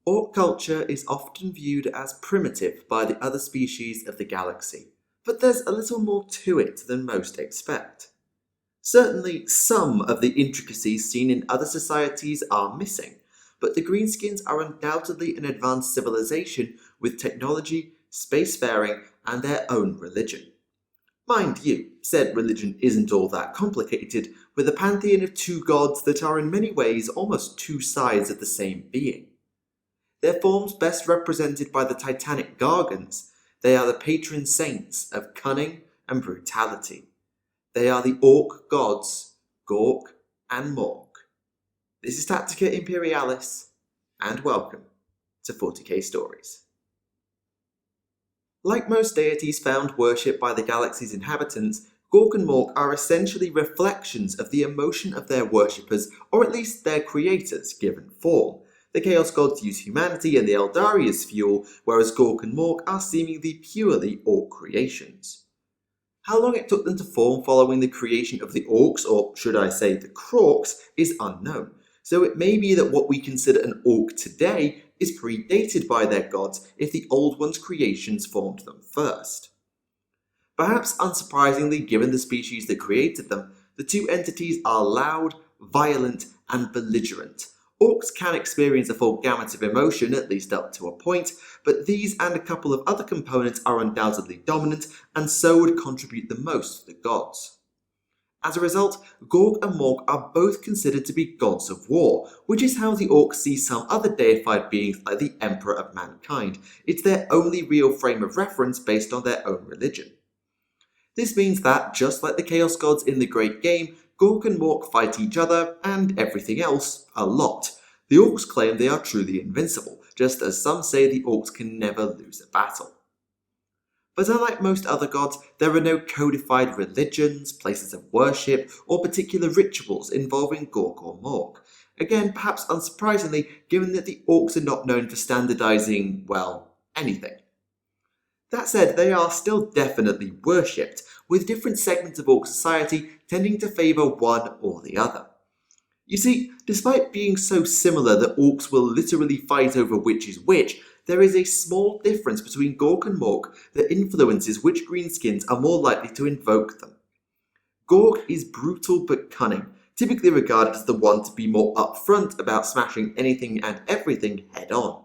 Orc culture is often viewed as primitive by the other species of the galaxy, but there's a little more to it than most expect. Certainly, some of the intricacies seen in other societies are missing, but the greenskins are undoubtedly an advanced civilization with technology, spacefaring, and their own religion. Mind you, said religion isn't all that complicated, with a pantheon of two gods that are in many ways almost two sides of the same being. Their forms best represented by the titanic gargants, they are the patron saints of cunning and brutality. They are the Orc Gods, Gork and Mork. This is Tactica Imperialis, and welcome to 40k Stories. Like most deities found worshipped by the galaxy's inhabitants, Gork and Mork are essentially reflections of the emotion of their worshippers, or at least their creators, given form. The Chaos Gods use humanity and the Eldari as fuel, whereas Gork and Mork are seemingly purely Orc creations. How long it took them to form following the creation of the Orcs, or should I say the Krorks, is unknown, so it may be that what we consider an Orc today is predated by their gods if the Old One's creations formed them first. Perhaps unsurprisingly, given the species that created them, the two entities are loud, violent, and belligerent. Orcs can experience a full gamut of emotion, at least up to a point, but these and a couple of other components are undoubtedly dominant, and so would contribute the most to the gods. As a result, Gork and Mork are both considered to be gods of war, which is how the Orcs see some other deified beings like the Emperor of Mankind. It's their only real frame of reference based on their own religion. This means that, just like the Chaos Gods in the Great Game, Gork and Mork fight each other, and everything else, a lot. The Orcs claim they are truly invincible, just as some say the Orcs can never lose a battle. But unlike most other gods, there are no codified religions, places of worship, or particular rituals involving Gork or Mork. Again, perhaps unsurprisingly, given that the Orcs are not known for standardizing, well, anything. That said, they are still definitely worshipped, with different segments of Orc society tending to favour one or the other. You see, despite being so similar that Orcs will literally fight over which is which, there is a small difference between Gork and Mork that influences which greenskins are more likely to invoke them. Gork is brutal but cunning, typically regarded as the one to be more upfront about smashing anything and everything head on.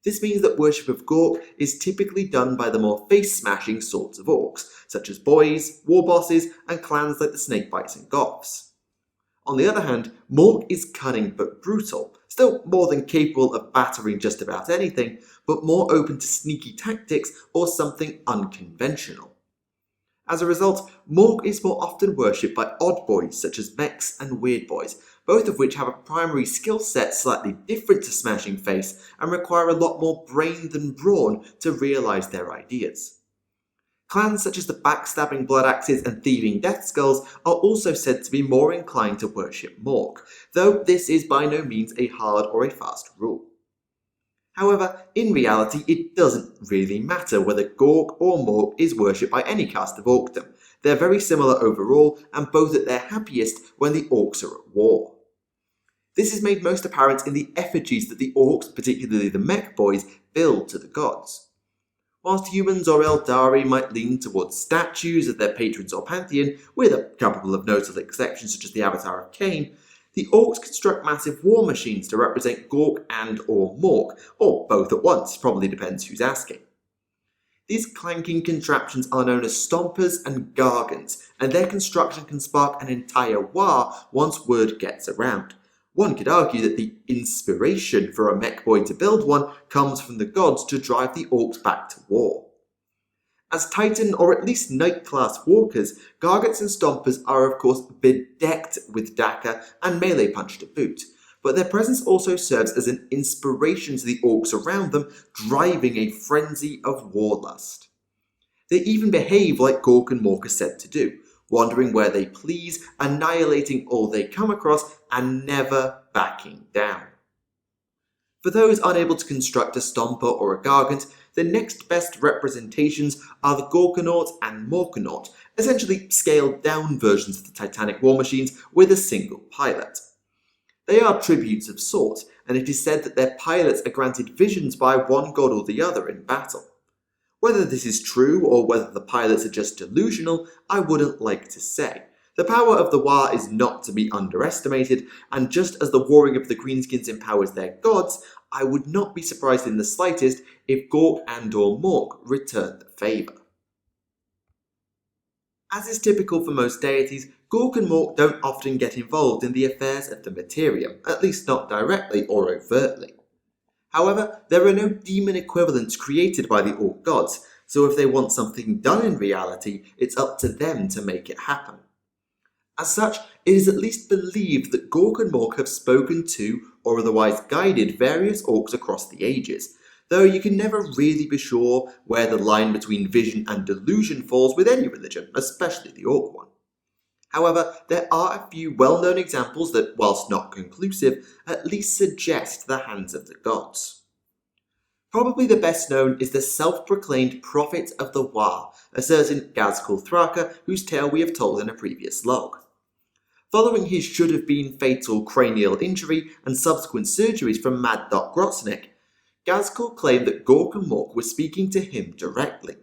This means that worship of Gork is typically done by the more face-smashing sorts of Orcs, such as boys, war bosses, and clans like the Snakebites and Goths. On the other hand, Mork is cunning but brutal, still more than capable of battering just about anything, but more open to sneaky tactics or something unconventional. As a result, Mork is more often worshipped by odd boys such as mechs and weird boys, both of which have a primary skill set slightly different to smashing face and require a lot more brain than brawn to realise their ideas. Clans such as the backstabbing blood axes and thieving death skulls are also said to be more inclined to worship Mork, though this is by no means a hard or a fast rule. However, in reality it doesn't really matter whether Gork or Mork is worshipped by any cast of Orkdom. They're very similar overall, and both at their happiest when the Orcs are at war. This is made most apparent in the effigies that the Orcs, particularly the mech boys, build to the gods. Whilst humans or Eldari might lean towards statues of their patrons or pantheon, with a couple of notable exceptions such as the Avatar of Cain, the Orcs construct massive war machines to represent Gork and or Mork, or both at once, probably depends who's asking. These clanking contraptions are known as stompers and gargants, and their construction can spark an entire war once word gets around. One could argue that the inspiration for a mech boy to build one comes from the gods to drive the Orcs back to war. As Titan or at least Knight class walkers, gargants and stompers are of course bedecked with dagger and melee punch to boot, but their presence also serves as an inspiration to the Orcs around them, driving a frenzy of warlust. They even behave like Gork and Mork are said to do, wandering where they please, annihilating all they come across, and never backing down. For those unable to construct a stomper or a gargant, the next best representations are the Gorkanaut and Morkanaut, essentially scaled down versions of the Titanic war machines with a single pilot. They are tributes of sorts, and it is said that their pilots are granted visions by one god or the other in battle. Whether this is true or whether the pilots are just delusional, I wouldn't like to say. The power of the War is not to be underestimated, and just as the warring of the greenskins empowers their gods, I would not be surprised in the slightest if Gork and or Mork returned the favour. As is typical for most deities, Gork and Mork don't often get involved in the affairs of the materium, at least not directly or overtly. However, there are no demon equivalents created by the Orc Gods, so if they want something done in reality, it's up to them to make it happen. As such, it is at least believed that Gork and Mork have spoken to or otherwise guided various orcs across the ages, though you can never really be sure where the line between vision and delusion falls with any religion, especially the orc one. However, there are a few well-known examples that, whilst not conclusive, at least suggest the hands of the gods. Probably the best known is the self-proclaimed prophet of the War, a certain Gazkul Thraka, whose tale we have told in a previous log. Following his should-have-been fatal cranial injury and subsequent surgeries from Mad Doc Grotzenik, Gazkul claimed that Gork and Mork were speaking to him directly.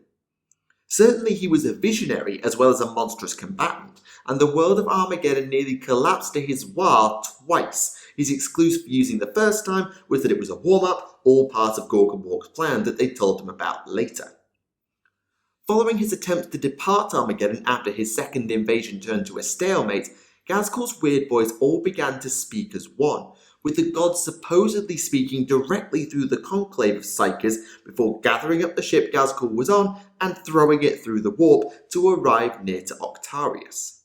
Certainly he was a visionary as well as a monstrous combatant, and the world of Armageddon nearly collapsed to his war twice. His excuse for using the first time was that it was a warm-up, all part of Gork and Mork's plan that they told him about later. Following his attempts to depart Armageddon after his second invasion turned to a stalemate, Gazkul's weird boys all began to speak as one, with the gods supposedly speaking directly through the conclave of psykers before gathering up the ship Gazkul was on and throwing it through the warp to arrive near to Octarius.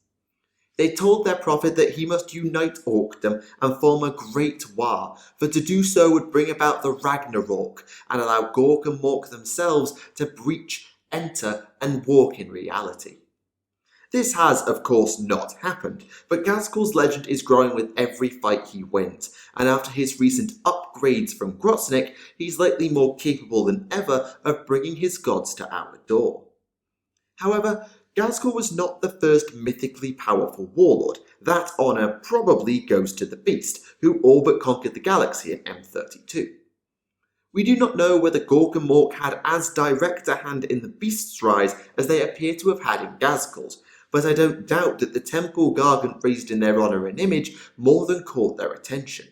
They told their prophet that he must unite Orkdom and form a great war, for to do so would bring about the Ragnarok and allow Gork and Mork themselves to breach, enter, and walk in reality. This has, of course, not happened, but Gazkul's legend is growing with every fight he wins, and after his recent upgrades from Grotzenik, he's likely more capable than ever of bringing his gods to our door. However, Gazkul was not the first mythically powerful warlord. That honour probably goes to the Beast, who all but conquered the galaxy in M32. We do not know whether Gork and Mork had as direct a hand in the Beast's rise as they appear to have had in Gazkul's, but I don't doubt that the temple gargant raised in their honour and image more than caught their attention.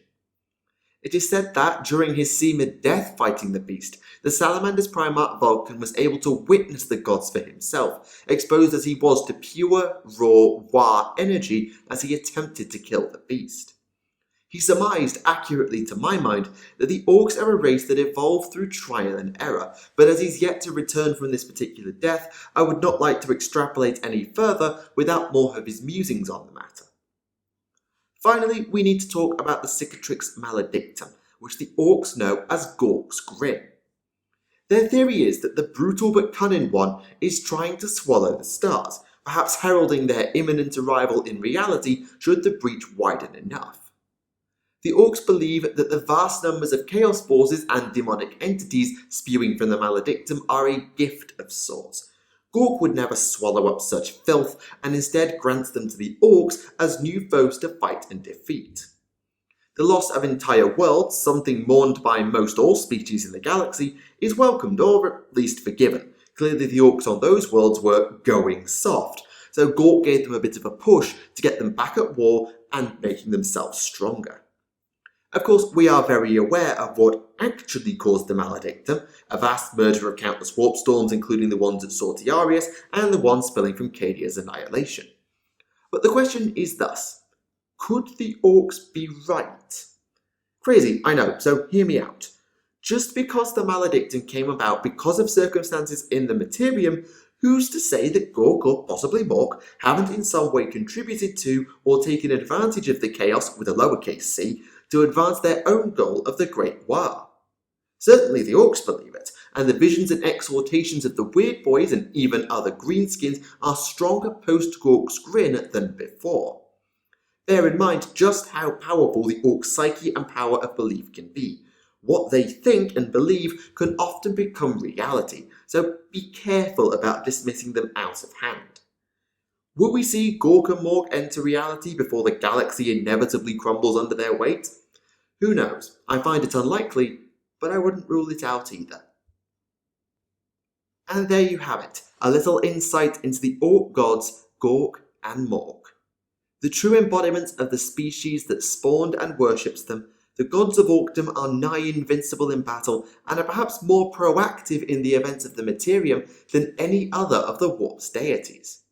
It is said that, during his seamed death fighting the Beast, the Salamander's Primarch Vulkan was able to witness the gods for himself, exposed as he was to pure, raw, war energy as he attempted to kill the Beast. He surmised, accurately to my mind, that the Orcs are a race that evolved through trial and error, but as he's yet to return from this particular death, I would not like to extrapolate any further without more of his musings on the matter. Finally, we need to talk about the cicatrix Malefictum, which the Orcs know as Gork's Grin. Their theory is that the brutal but cunning one is trying to swallow the stars, perhaps heralding their imminent arrival in reality should the breach widen enough. The Orcs believe that the vast numbers of chaos forces and demonic entities spewing from the Malefictum are a gift of sorts. Gork would never swallow up such filth, and instead grants them to the Orcs as new foes to fight and defeat. The loss of entire worlds, something mourned by most all species in the galaxy, is welcomed or at least forgiven. Clearly the Orcs on those worlds were going soft, so Gork gave them a bit of a push to get them back at war and making themselves stronger. Of course, we are very aware of what actually caused the Malefictum, a vast merger of countless warp storms, including the ones at Sortiarius and the ones spilling from Cadia's annihilation. But the question is thus: could the Orcs be right? Crazy, I know, so hear me out. Just because the Malefictum came about because of circumstances in the materium, who's to say that Gork or possibly Mork haven't in some way contributed to or taken advantage of the chaos with a lowercase c to advance their own goal of the Great War? Certainly the Orcs believe it, and the visions and exhortations of the Weird Boys and even other greenskins are stronger post-Gork's Grin than before. Bear in mind just how powerful the Orc psyche and power of belief can be. What they think and believe can often become reality, so be careful about dismissing them out of hand. Will we see Gork and Mork enter reality before the galaxy inevitably crumbles under their weight? Who knows? I find it unlikely, but I wouldn't rule it out either. And there you have it, a little insight into the Orc Gods, Gork and Mork. The true embodiments of the species that spawned and worships them, the gods of Orkdom are nigh invincible in battle and are perhaps more proactive in the event of the Materium than any other of the warp's deities.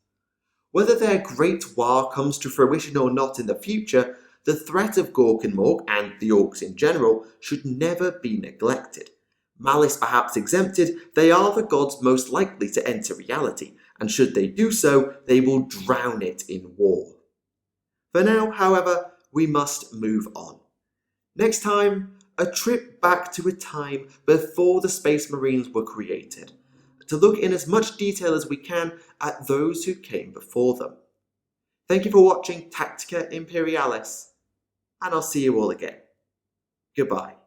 Whether their great war comes to fruition or not in the future, the threat of Gork and Mork, and the Orcs in general, should never be neglected. Malice perhaps exempted, they are the gods most likely to enter reality, and should they do so, they will drown it in war. For now, however, we must move on. Next time, a trip back to a time before the Space Marines were created, to look in as much detail as we can at those who came before them. Thank you for watching Tactica Imperialis, and I'll see you all again. Goodbye.